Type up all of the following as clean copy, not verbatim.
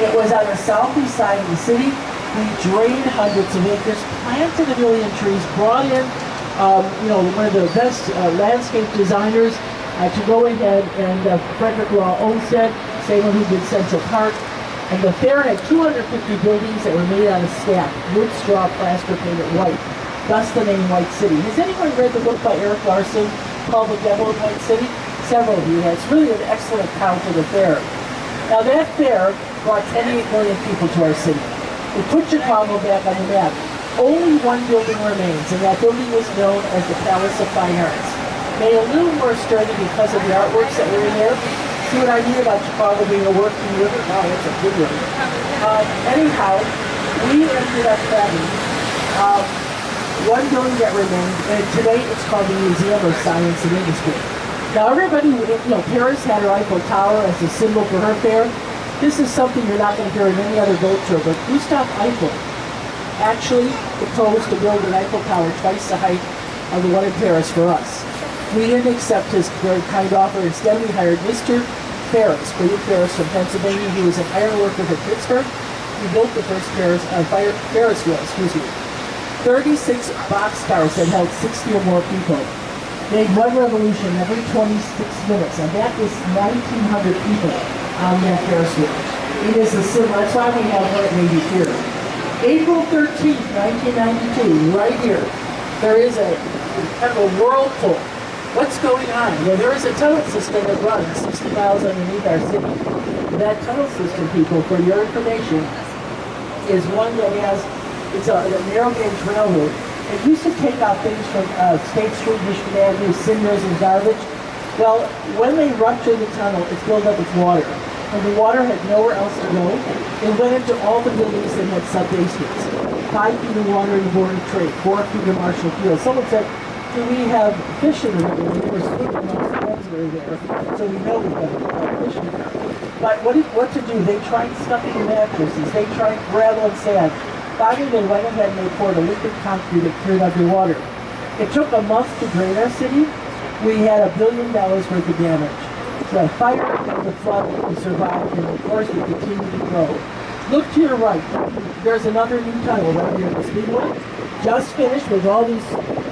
It was on the southeast side of the city. We drained hundreds of acres, planted a million trees, brought in one of the best landscape designers to go ahead, and Frederick Law Olmsted, same one who did Central Park. And the fair had 250 buildings that were made out of stack, wood, straw, plaster, painted white. Thus the name White City. Has anyone read the book by Eric Larson called The Devil of White City? Several of you have. It's really an excellent account of the fair. Now that fair brought 28 million people to our city. It put Chicago back on the map. Only one building remains, and that building was known as the Palace of Fine Arts. Made a little more sturdy because of the artworks that were in there. See what I mean about Chicago being a working river? Wow, that's a good one. Anyhow, we ended up having one building that remained, and today it's called the Museum of Science and Industry. Now everybody, Paris had her Eiffel Tower as a symbol for her fair. This is something you're not going to hear in any other boat tour, but Gustave Eiffel actually proposed to build an Eiffel Tower twice the height of the one in Paris for us. We didn't accept his very kind offer. Instead, we hired Mr. Ferris, William Ferris from Pennsylvania. He was an iron worker from Pittsburgh. He built the first Ferris wheel, 36 boxcars that held 60 or more people. Made one revolution every 26 minutes, and that is 1,900 people on that Ferris wheel. It is a symbol. That's why we have one at Navy Pier. April 13th, 1992, right here, there is a kind of a whirlpool. What's going on? Well, there is a tunnel system that runs 60 miles underneath our city. That tunnel system, people, for your information, is one that it's a narrow gauge railroad. It used to take out things from State Street, Michigan Avenue, cinders and garbage. Well, when they ruptured the tunnel, it filled up with water. And the water had nowhere else to go. It went into all the buildings that had sub-basements. 5 feet of water in the Board of Trade, 4 feet of Marshall Field. Someone said, do we have fish in the river? We were swimming amongst the friends that were there, so we know we have fish in there. But what to do? They tried stuffing mattresses. They tried gravel and sand. Finally, they went ahead and they poured a liquid concrete that cured underwater. It took a month to drain our city. We had $1 billion worth of damage. The fire and the flood, we survived, and of course we continue to grow. Look to your right. There's another new tunnel right here in the Speedway. Just finished with all these,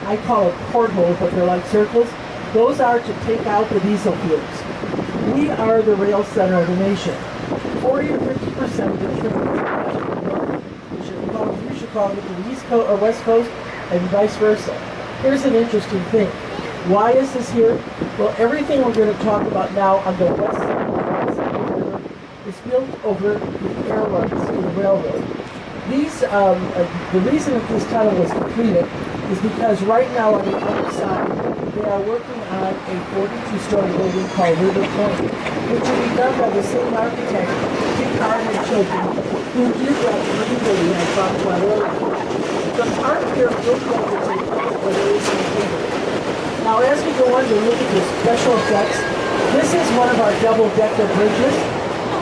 I call it portholes, but they're like circles. Those are to take out the diesel fuels. We are the rail center of the nation. 40 to 50% of the trip you should call it the East Coast or West Coast and vice versa. Here's an interesting thing. Why is this here? Well, everything we're going to talk about now on the west side of the river is built over the air runs in the railroad. The reason that this tunnel was completed is because right now on the other side, they are working on a 42-story building called River Point, which will be done by the same architect, Dick Carter and Children, who did that green building I talked about earlier. The part here will go to take place where there is no table. Now, as we go on to look at the special effects, this is one of our double-decker bridges.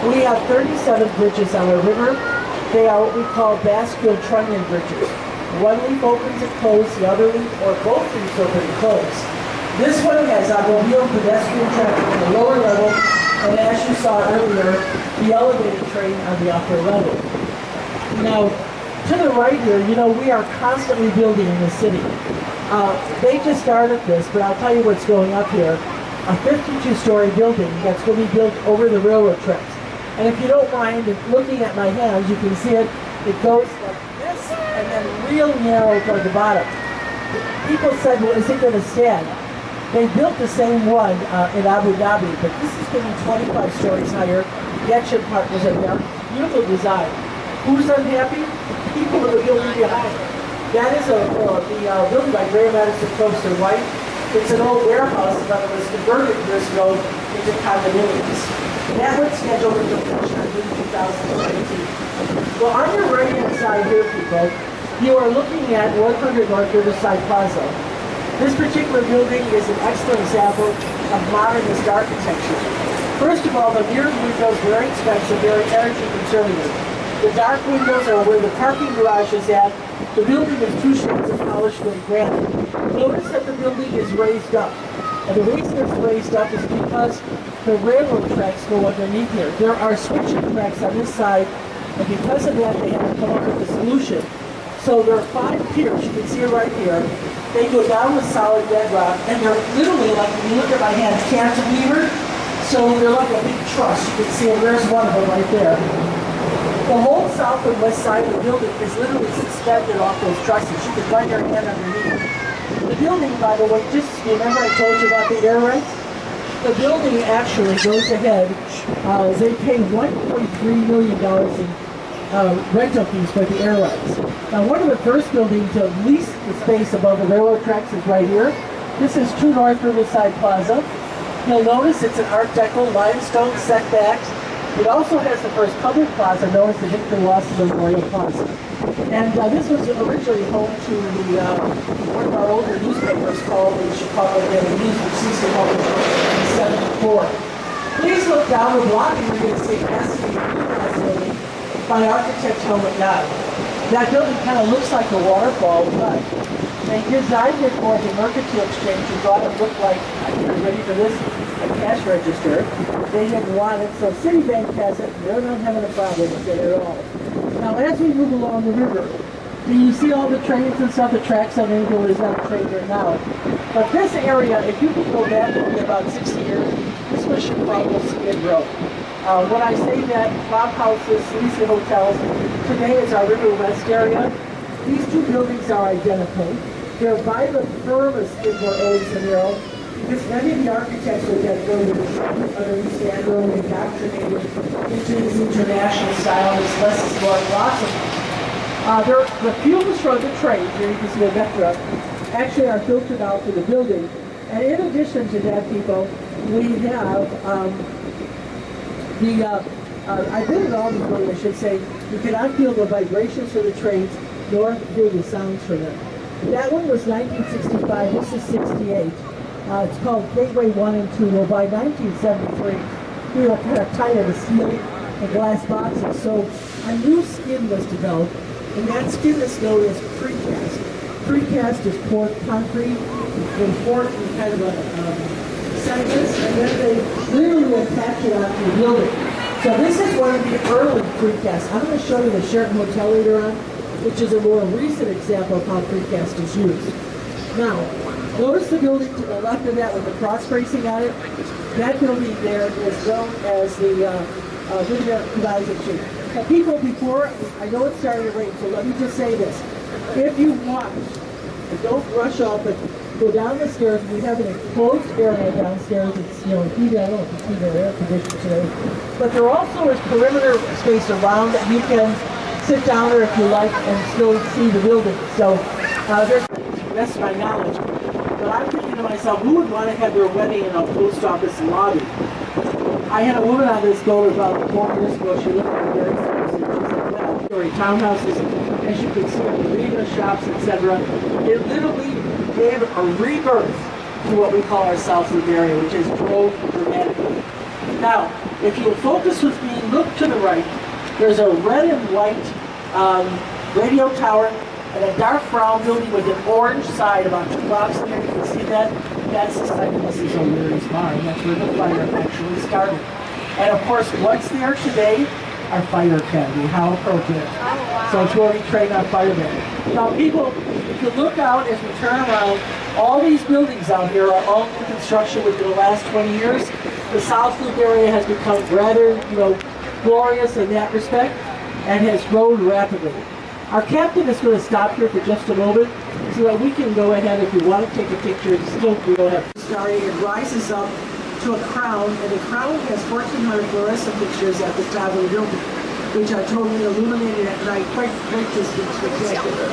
We have 37 bridges on our river. They are what we call bascule trunnion bridges. One leaf opens and closes, the other leaf, or both leaves open and close. This one has automobile pedestrian traffic on the lower level, and as you saw earlier, the elevated train on the upper level. Now, to the right here, we are constantly building in the city. They just started this, but I'll tell you what's going up here. A 52-story building that's going to be built over the railroad tracks. And if you don't mind looking at my hands, you can see it. It goes like this and then real narrow toward the bottom. People said, well, is it going to stand? They built the same one in Abu Dhabi, but this is going to be 25 stories higher. The action part was a beautiful design. Who's unhappy? People in the building behind. That is the building by Graham Madison Coaster White. It's an old warehouse that was converted years ago into condominiums. That was scheduled for completion in 2019. Well, on your right-hand side here, people, you are looking at 100 North Riverside Plaza. This particular building is an excellent example of modernist architecture. First of all, the mirrored windows are very expensive, very energy conservative. The dark windows are where the parking garage is at. The building is 2 shades of polished white granite. Notice that the building is raised up. And the reason it's raised up is because the railroad tracks go underneath here. There are switching tracks on this side, and because of that, they have to come up with a solution. So there are 5 piers, you can see it right here. They go down with solid bedrock, and they're literally, like if you look at my hands, cantilevered. So they're like a big truss. You can see them, there's one of them right there. The whole south and west side of the building is literally suspended off those trusses. You can run your hand underneath. The building, by the way, just remember I told you about the air rights? The building actually goes ahead. They pay $1.3 million in rental fees for the air rights. Now, one of the first buildings to lease the space above the railroad tracks is right here. This is 2 North Riverside Plaza. You'll notice it's an Art Deco limestone setbacks. It also has the first public plaza known as the Victor Lawson Memorial Plaza. And this was originally home to the one of our older newspapers called the Chicago Daily News, which ceased to publish in 1974. Please look down the block and you're going to see Cassidy Glass building by architect Helmut Yard. That building kind of looks like a waterfall, but they designed it for the mercantile exchange and thought it looked like, are you ready for this? A cash register. They didn't want it, so Citibank has it. They're not having a problem with it at all. Now, as we move along the river, you see all the trains and stuff, the tracks on Angel is on the train right now. But this area, if you could go back only about 60 years, this was Chicago Skid Row. When I say that, Bob Houses, Lisa Hotels, today is our River West area. These 2 buildings are identical. They're by the firm of Skid Row, Owings and Merrill. Because many of the architects with that building understand or indoctrinated into this international style, this less is more blossom. The fumes from the trains, here you can see a Vectra, actually are filtered out to the building. And in addition to that, people, we have I built it all these buildings, I should say, you cannot feel the vibrations from the trains, nor hear the sounds from them. That one was 1965, this is 68. It's called Gateway 1 and 2. Well, by 1973, we were kind of tired of steel and glass boxes, so a new skin was developed, and that skin is known as precast. Precast is poured concrete in kind of a segments, and then they literally attach it onto the building. So this is one of the early precasts. I'm going to show you the Sheraton Hotel later on, which is a more recent example of how precast is used. Now, notice the building to the left of that with the cross bracing on it. That building there is known as the Riverside. Now, people, before, I know it's starting to rain, so let me just say this. If you watch, and don't rush off, but go down the stairs, we have an enclosed area downstairs. It's, heated, I don't know if it's heated or air conditioned today. But there also is perimeter space around that you can sit down there if you like and still see the building. So there's the rest of my knowledge. But I'm thinking to myself, who would want to have their wedding in a post office lobby? I had a woman on this boat about 4 years ago. She looked at me very seriously. She said, well, story townhouses, as you can see, arena shops, etc. It literally gave a rebirth to what we call our South Loop area, which is growth dramatically. Now, if you'll focus with me, look to the right. There's a red and white radio tower and a dark brown building with an orange side about 2 blocks there. You can see that. That's the site of Mrs. O'Leary's barn. That's where the fire actually started. And of course, what's there today? Our fire academy. How appropriate. Oh, wow. So it's where we train our firemen. Now people, if you look out as we turn around, all these buildings out here are all new construction within the last 20 years. The South Loop area has become rather, glorious in that respect and has grown rapidly. Our captain is going to stop here for just a moment so that we can go ahead, if you want to take a picture of the slope, we don't have to start. It rises up to a crown, and the crown has 1,400 fluorescent pictures at the top of the building, which are totally illuminated at night, quite spectacular.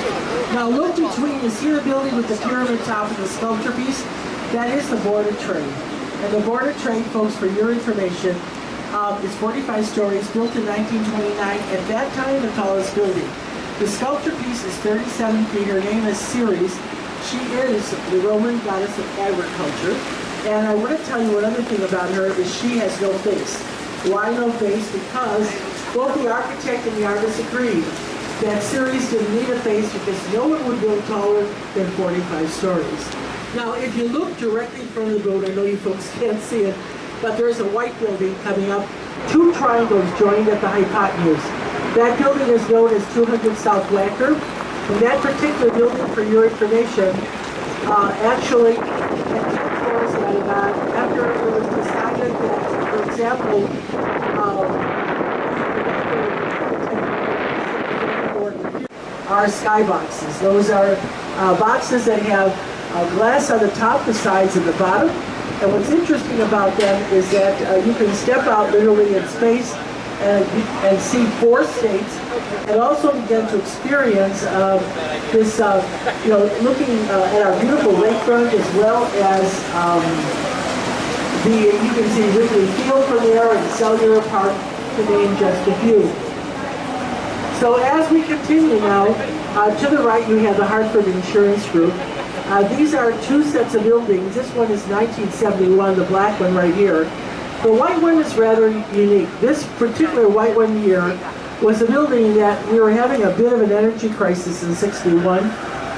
Now look between, you see the building with the pyramid top and the sculpture piece? That is the Board of Trade. And the Board of Trade, folks, for your information, is 45 stories, built in 1929, at that time the tallest building. The sculpture piece is 37 feet. Her name is Ceres. She is the Roman goddess of agriculture. And I want to tell you one other thing about her is she has no face. Why no face? Because both the architect and the artist agreed that Ceres didn't need a face because no one would build taller than 45 stories. Now, if you look directly in front of the boat, I know you folks can't see it, but there is a white building coming up. Two triangles joined at the hypotenuse. That building is known as 200 South Wacker. And that particular building, for your information, actually had 10 floors added on after it was decided that, for example, are skyboxes. Those are boxes that have glass on the top, the sides, and the bottom. And what's interesting about them is that you can step out literally in space and see 4 states, and also begin to experience this, looking at our beautiful lakefront, as well as you can see Wrigley Field from there and Cellular Park, to name just a few. So as we continue now, to the right you have the Hartford Insurance Group. These are 2 sets of buildings. This one is 1971, the black one right here. The white one is rather unique. This particular white one here was a building that we were having a bit of an energy crisis in '61.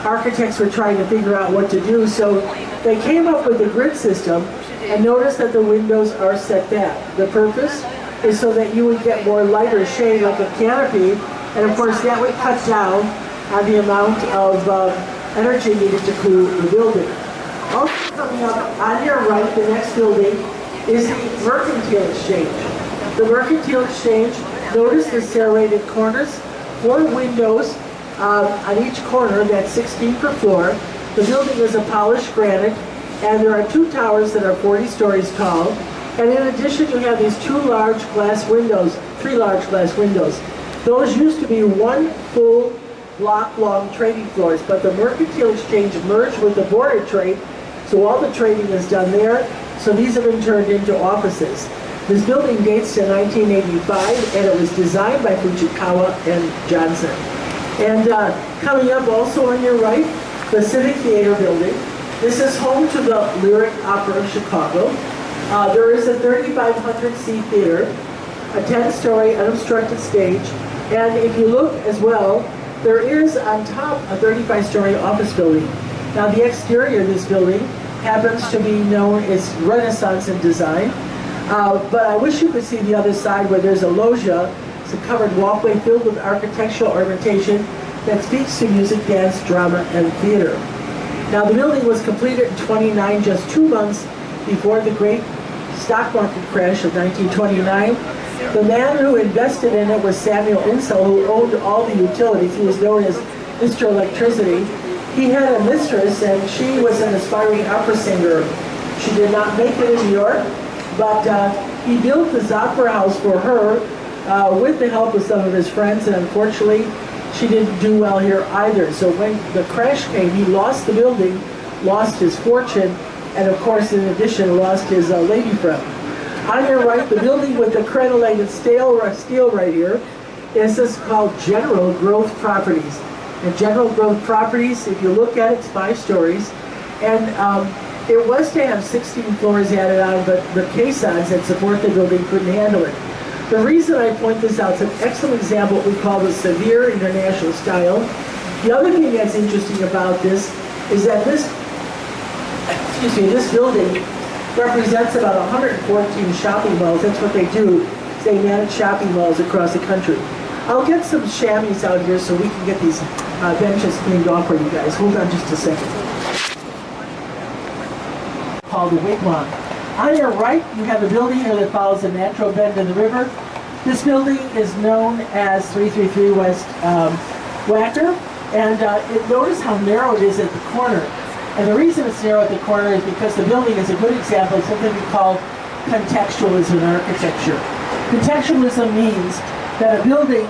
Architects were trying to figure out what to do, so they came up with a grid system, and notice that the windows are set back. The purpose is so that you would get more light or shade like a canopy, and of course that would cut down on the amount of energy needed to cool the building. Also coming up on your right, the next building is the Mercantile Exchange. The Mercantile Exchange, notice the serrated corners, 4 windows on each corner, that's 16 per floor. The building is a polished granite, and there are 2 towers that are 40 stories tall. And in addition, you have these 2 large glass windows, 3 large glass windows. Those used to be 1 full block-long trading floors, but the Mercantile Exchange merged with the border trade, so all the trading is done there. So these have been turned into offices. This building dates to 1985, and it was designed by Fujikawa and Johnson. And coming up also on your right, the Civic Theater building. This is home to the Lyric Opera of Chicago. There is a 3,500-seat theater, a 10-story unobstructed stage, and if you look as well, there is on top a 35-story office building. Now the exterior of this building happens to be known as Renaissance in design, but I wish you could see the other side where there's a loggia. It's a covered walkway filled with architectural ornamentation that speaks to music, dance, drama, and theater. Now the building was completed in '29, just 2 months before the great stock market crash of 1929. The man who invested in it was Samuel Insull, who owned all the utilities. He was known as Mr. Electricity. He had a mistress, and she was an aspiring opera singer. She did not make it in New York, but he built this opera house for her with the help of some of his friends, and unfortunately, she didn't do well here either. So when the crash came, he lost the building, lost his fortune, and of course, in addition, lost his lady friend. On your right, the building with the crenellated steel right here is this called General Growth Properties. And General Growth Properties, if you look at it, it's 5 stories. And it was to have 16 floors added on, but the caissons that support the building couldn't handle it. The reason I point this out, it's an excellent example of what we call the severe international style. The other thing that's interesting about this is that this building represents about 114 shopping malls. That's what they do. They manage shopping malls across the country. I'll get some chamois out here so we can get these benches cleaned off for you guys. Hold on just a second. Called the Wigwam. On your right, you have a building here that follows a natural bend in the river. This building is known as 333 West Wacker, and notice how narrow it is at the corner. And the reason it's narrow at the corner is because the building is a good example of something we call contextualism in architecture. Contextualism means that a building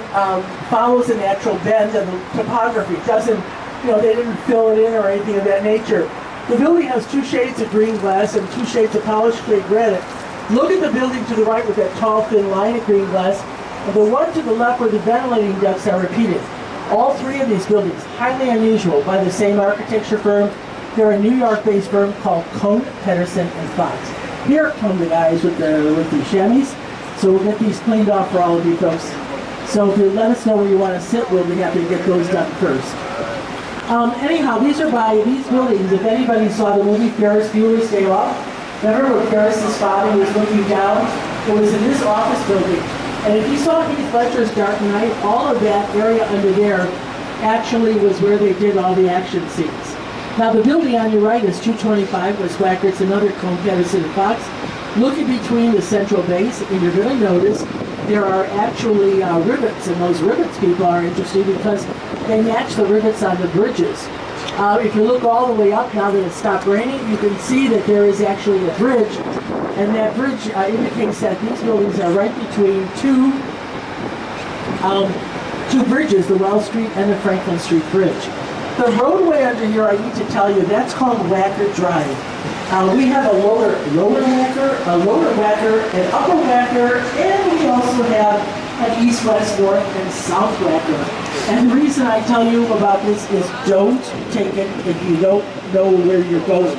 follows a natural bend in the topography. It doesn't, they didn't fill it in or anything of that nature. The building has 2 shades of green glass and 2 shades of polished grey granite. Look at the building to the right with that tall, thin line of green glass, and the one to the left where the ventilating ducts are repeated. All 3 of these buildings, highly unusual, by the same architecture firm. They're a New York-based firm called Cohn, Pedersen, and Fox. Here come the guys with the chamois, so we'll get these cleaned off for all of you folks. So if you let us know where you want to sit, we'll be happy to get those done first. Anyhow, these buildings, if anybody saw the movie Ferris Bueller's Day Off, Remember when Paris's father was looking down? It was in this office building. And if you saw Heath Ledger's Dark Knight, all of that area under there actually was where they did all the action scenes. Now the building on your right is 225 West Wacker. It's another Cone Patterson and Fox. Looking between the central base, and you're going to notice there are actually rivets, and those rivets, people, are interesting because they match the rivets on the bridges. If you look all the way up, now that it's stopped raining, you can see that there is actually a bridge, and that bridge indicates that these buildings are right between two bridges, the Wells Street and the Franklin Street Bridge. The roadway under here, I need to tell you, that's called Wacker Drive. We have a lower Wacker, an upper Wacker, and we also have an east, west, north, and south Wacker. And the reason I tell you about this is don't take it if you don't know where you're going.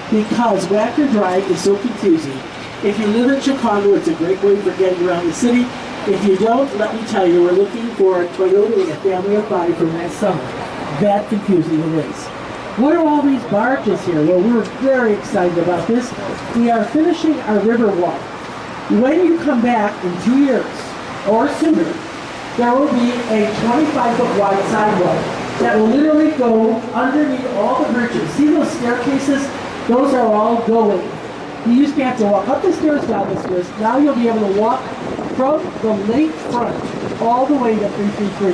Because Wacker Drive is so confusing. If you live in Chicago, it's a great way for getting around the city. If you don't, let me tell you, we're looking for a Toyota and a family of 5 from that summer. That confusing it is. What are all these barges here? Well, we're very excited about this. We are finishing our river walk. When you come back in 2 years or sooner, there will be a 25-foot wide sidewalk that will literally go underneath all the bridges. See those staircases? Those are all going. You used to have to walk up the stairs, down the stairs. Now you'll be able to walk from the lake front all the way to 333.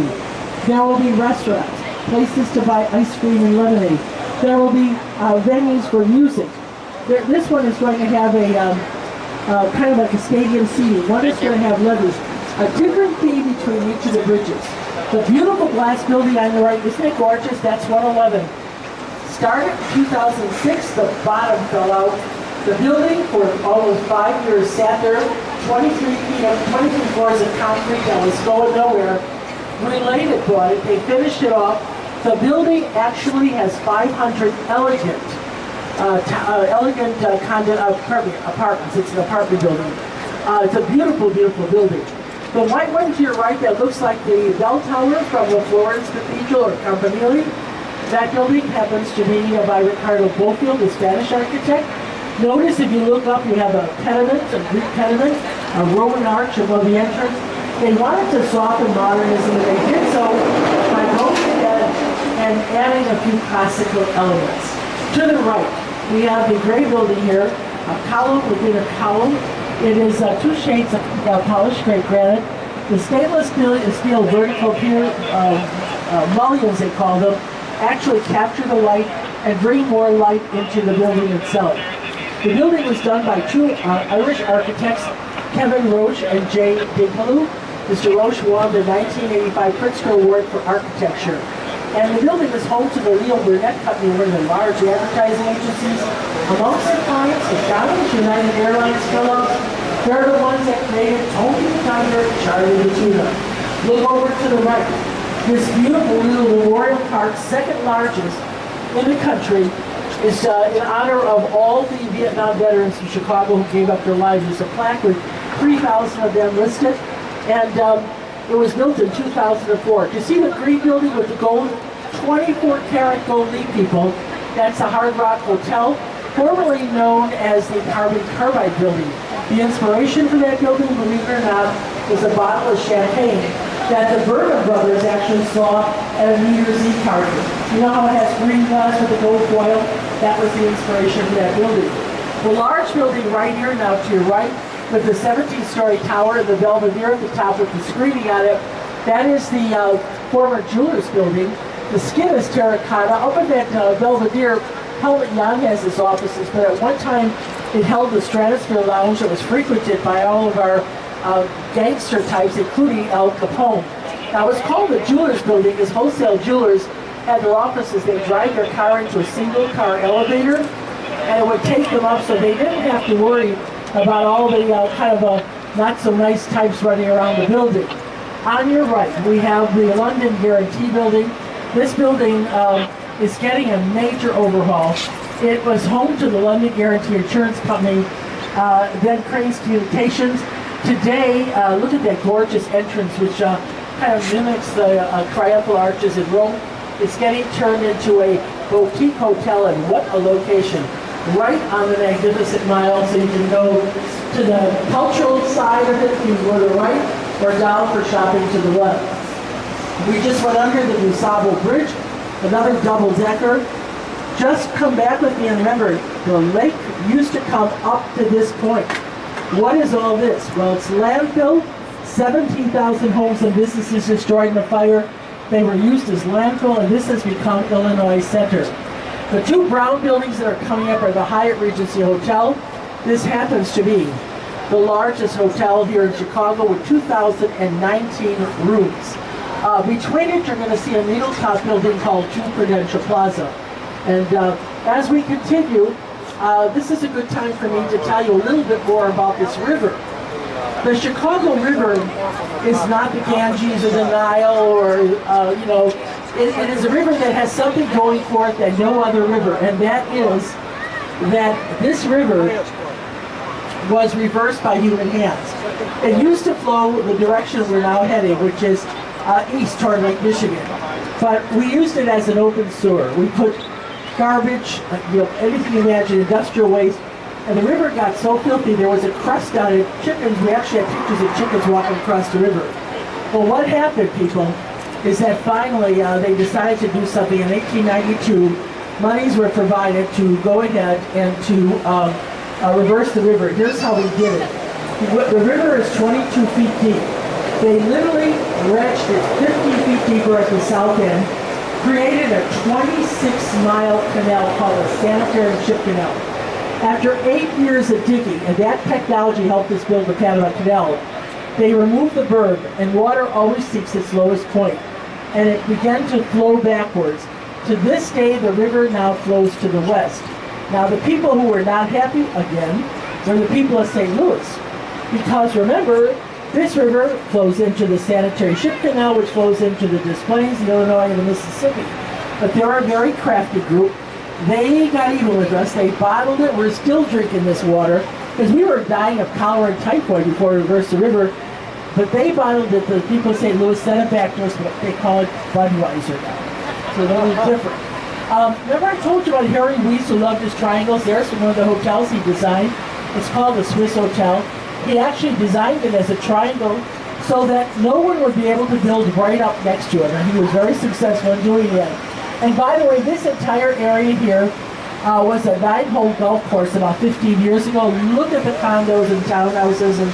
There will be restaurants, places to buy ice cream and lemonade. There will be venues for music. This one is going to have a kind of like a stadium seating. One is going to have levers. A different fee between each of the bridges. The beautiful glass building on the right, isn't it gorgeous? That's 111. Started in 2006, the bottom fell out. The building for almost 5 years sat there, 23 feet up, 23 floors of concrete that was going nowhere. Related bought it, they finished it off. The building actually has 500 elegant apartments. It's an apartment building. It's a beautiful, beautiful building. The white one to your right that looks like the bell tower from the Florence Cathedral or Campanile, that building happens to be by Ricardo Bofill, the Spanish architect. Notice if you look up, you have a pediment, a Greek pediment, a Roman arch above the entrance. They wanted to soften modernism, and they did so by going ahead and adding a few classical elements. To the right, we have the gray building here, a column within a column. It is 2 shades of polished gray granite. The stainless steel vertical pier mullions, they call them, actually capture the light and bring more light into the building itself. The building was done by 2 Irish architects, Kevin Roche and Jay Digpaloo. Mr. Roche won the 1985 Pritzker Award for Architecture. And the building is home to the Leo Burnett Company, one of the large advertising agencies. Amongst the clients, McDonald's, United Airlines, Phillips, they're the ones that created Tony the Tiger, Charlie the Tuna. Look over to the right. This beautiful little memorial park, second largest in the country, is in honor of all the Vietnam veterans in Chicago who gave up their lives. There's a plaque with 3,000 of them listed. And it was built in 2004. You see the green building with the gold, 24-karat gold leaf, people? That's the Hard Rock Hotel, formerly known as the Carbon Carbide building. The inspiration for that building, believe it or not, was a bottle of champagne that the Bourbon brothers actually saw at a New Year's Eve party. You know how it has green glass with the gold foil? That was the inspiration for that building. The large building right here, now to your right, with the 17-story tower and the Belvedere at the top with the screening on it, that is the former Jewelers building. The skin is terracotta. Up in that Belvedere, Helmut Young has his offices, but at one time it held the Stratosphere Lounge that was frequented by all of our gangster types, including Al Capone. Now it's called the Jewelers building because wholesale jewelers had their offices. They drive their car into a single car elevator, and it would take them up so they didn't have to worry about all the kind of not so nice types running around the building. On your right, we have the London Guarantee building. This building is getting a major overhaul. It was home to the London Guarantee Insurance Company, then Cranes Communications. Today, look at that gorgeous entrance, which kind of mimics the triumphal arches in Rome. It's getting turned into a boutique hotel, and what a location. right on the Magnificent Mile, so you can go to the cultural side of it, you can go to the right, or down for shopping to the left. We just went under the Busabo Bridge, another double-decker. Just come back with me and remember, the lake used to come up to this point. What is all this? Well, it's landfill, 17,000 homes and businesses destroyed in the fire. They were used as landfill, and this has become Illinois Center. The two brown buildings that are coming up are the Hyatt Regency Hotel. This happens to be the largest hotel here in Chicago with 2,019 rooms. Between it, you're going to see a needle-top building called 2 Prudential Plaza. And as we continue, this is a good time for me to tell you a little bit more about this river. The Chicago River is not the Ganges or the Nile or, it is a river that has something going for it that no other river, and that is that this river was reversed by human hands. It used to flow the direction we're now heading, which is east toward Lake Michigan. But we used it as an open sewer. We put garbage, anything you imagine, industrial waste, and the river got so filthy there was a crust on it. Chickens, we actually had pictures of chickens walking across the river. Well, what happened, people, is that finally they decided to do something. In 1892, monies were provided to go ahead and to reverse the river. Here's how we did it. The river is 22 feet deep. They literally wrenched it 50 feet deeper at the south end, created a 26-mile canal called the Sanitary Ship Canal. After 8 years of digging, and that technology helped us build the Panama Canal, they removed the berm, and water always seeks its lowest point, and it began to flow backwards. To this day, the river now flows to the west. Now, the people who were not happy, again, were the people of St. Louis, because remember, this river flows into the Sanitary Ship Canal, which flows into the Des Plaines, the Illinois, and the Mississippi. But they're a very crafty group. They got even with us. They bottled it. We're still drinking this water because we were dying of cholera and typhoid before we reversed the river. But they bottled it. The people of St. Louis sent it back to us, but they call it Budweiser now. So they're a little different. Remember I told you about Harry Weiss, who loved his triangles? There's one of the hotels he designed. It's called the Swiss Hotel. He actually designed it as a triangle so that no one would be able to build right up next to it. And he was very successful in doing that. And by the way, this entire area here was a 9-hole golf course about 15 years ago. Look at the condos and townhouses and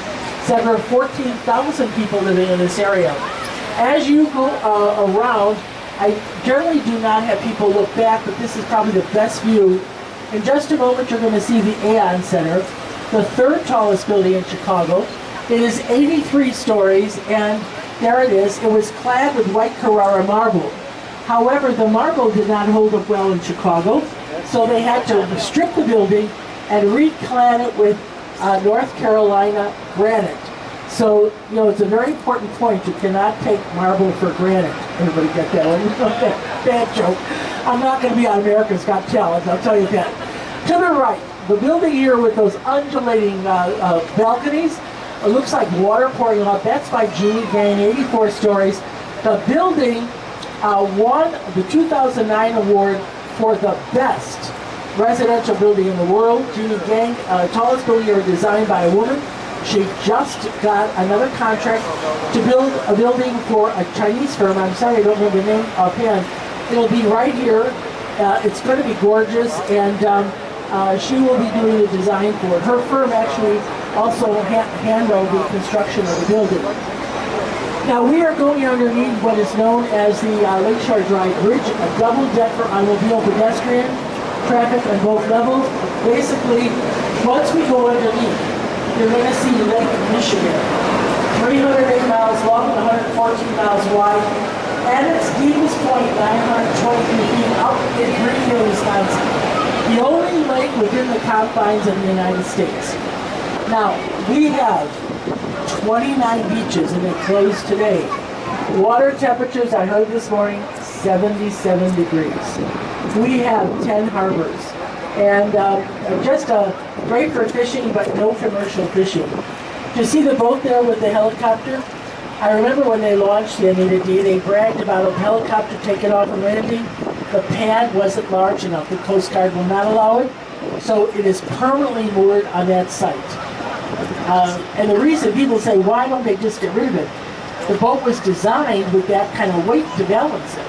etc. 14,000 people living in this area. As you go around, I generally do not have people look back, but this is probably the best view. In just a moment, you're going to see the Aon Center, the third tallest building in Chicago. It is 83 stories, and there it is. It was clad with white Carrara marble. However, the marble did not hold up well in Chicago, so they had to strip the building and reclad it with North Carolina granite. So, it's a very important point. You cannot take marble for granted. Everybody get that one? Bad joke. I'm not going to be on America's Got Talent, I'll tell you that. To the right, the building here with those undulating balconies, it looks like water pouring off. That's by Julie Gang, 84 stories. The building won the 2009 award for the best residential building in the world. Jeannie Gang, tallest building ever designed by a woman. She just got another contract to build a building for a Chinese firm. I'm sorry I don't remember the name offhand. It'll be right here. It's going to be gorgeous, and she will be doing the design for it. Her firm actually also handled the construction of the building. Now we are going underneath what is known as the Lakeshore Drive Bridge, a double-decker automobile pedestrian traffic on both levels. Basically, once we go underneath, you're going to see Lake Michigan, 308 miles long and 114 miles wide. At its deepest point, 923 feet up in Greenville, Wisconsin. The only lake within the confines of the United States. Now, we have 29 beaches and they closed today. Water temperatures, I heard this morning, 77 degrees. We have 10 harbors. And just great for fishing, but no commercial fishing. Do you see the boat there with the helicopter? I remember when they launched the Anita D, they bragged about a helicopter taking off and landing. The pad wasn't large enough. The Coast Guard will not allow it. So it is permanently moored on that site. And the reason people say, why don't they just get rid of it? The boat was designed with that kind of weight to balance it.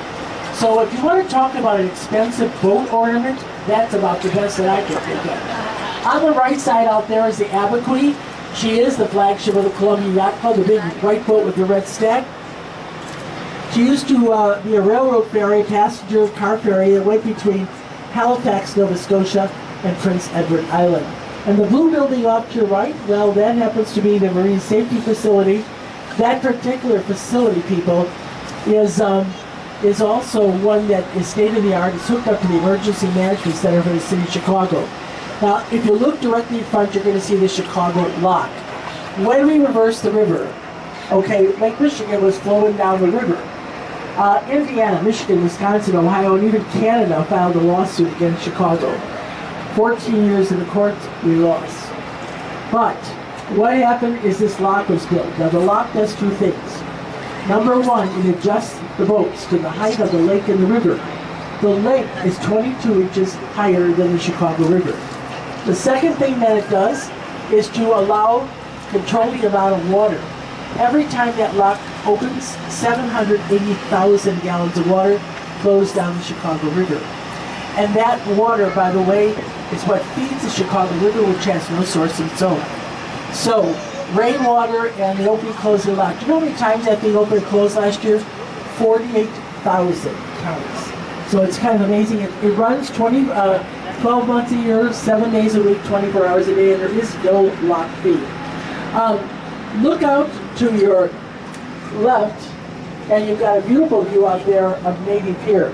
So if you want to talk about an expensive boat ornament, that's about the best that I can think of. On the right side out there is the Abaquee. She is the flagship of the Columbia Yacht Club, the big white boat with the red stack. She used to be a railroad ferry, passenger car ferry that went between Halifax, Nova Scotia, and Prince Edward Island. And the blue building off to your right, well, that happens to be the Marine Safety Facility. That particular facility, people, is also one that is state-of-the-art. It's hooked up to the Emergency Management Center for the City of Chicago. Now, if you look directly in front, you're going to see the Chicago Lock. When we reverse the river, okay, Lake Michigan was flowing down the river. Indiana, Michigan, Wisconsin, Ohio, and even Canada filed a lawsuit against Chicago. 14 years in the court, we lost. But what happened is this lock was built. Now, the lock does two things. Number one, it adjusts the boats to the height of the lake and the river. The lake is 22 inches higher than the Chicago River. The second thing that it does is to control the amount of water. Every time that lock opens, 780,000 gallons of water flows down the Chicago River. And that water, by the way, is what feeds the Chicago River, which has no source of its own. So, rainwater and the opening closing lock. Do you know how many times that thing opened and closed last year? 48,000 times. So it's kind of amazing. It runs 12 months a year, 7 days a week, 24 hours a day, and there is no lock fee. Look out to your left, and you've got a beautiful view out there of Navy Pier.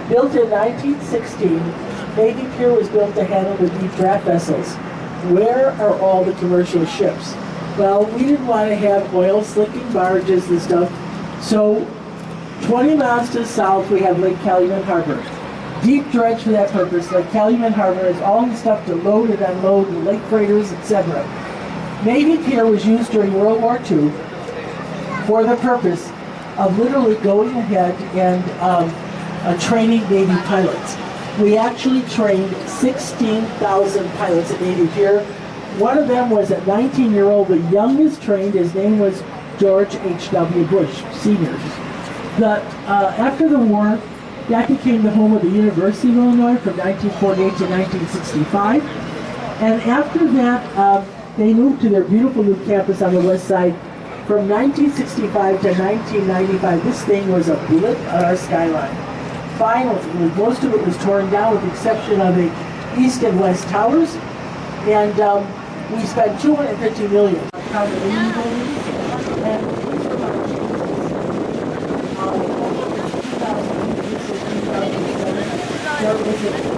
Built in 1916, Navy Pier was built to handle the deep draft vessels. Where are all the commercial ships? Well, we didn't want to have oil slicking barges and stuff, so 20 miles to the south we have Lake Calumet Harbor. Deep dredge for that purpose. Lake Calumet Harbor has all the stuff to load and unload the lake freighters, etc. Navy Pier was used during World War II for the purpose of literally going ahead and training Navy pilots. We actually trained 16,000 pilots at Navy Pier. One of them was a 19-year-old, the youngest trained. His name was George H.W. Bush, Sr. After the war, that became the home of the University of Illinois from 1948 to 1965. And after that, they moved to their beautiful new campus on the west side. From 1965 to 1995, this thing was a blip on our skyline. Finally, most of it was torn down with the exception of the east and west towers. And we spent $250 million on condominium buildings. And these were about there was a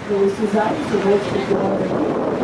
it was designed for boats to go on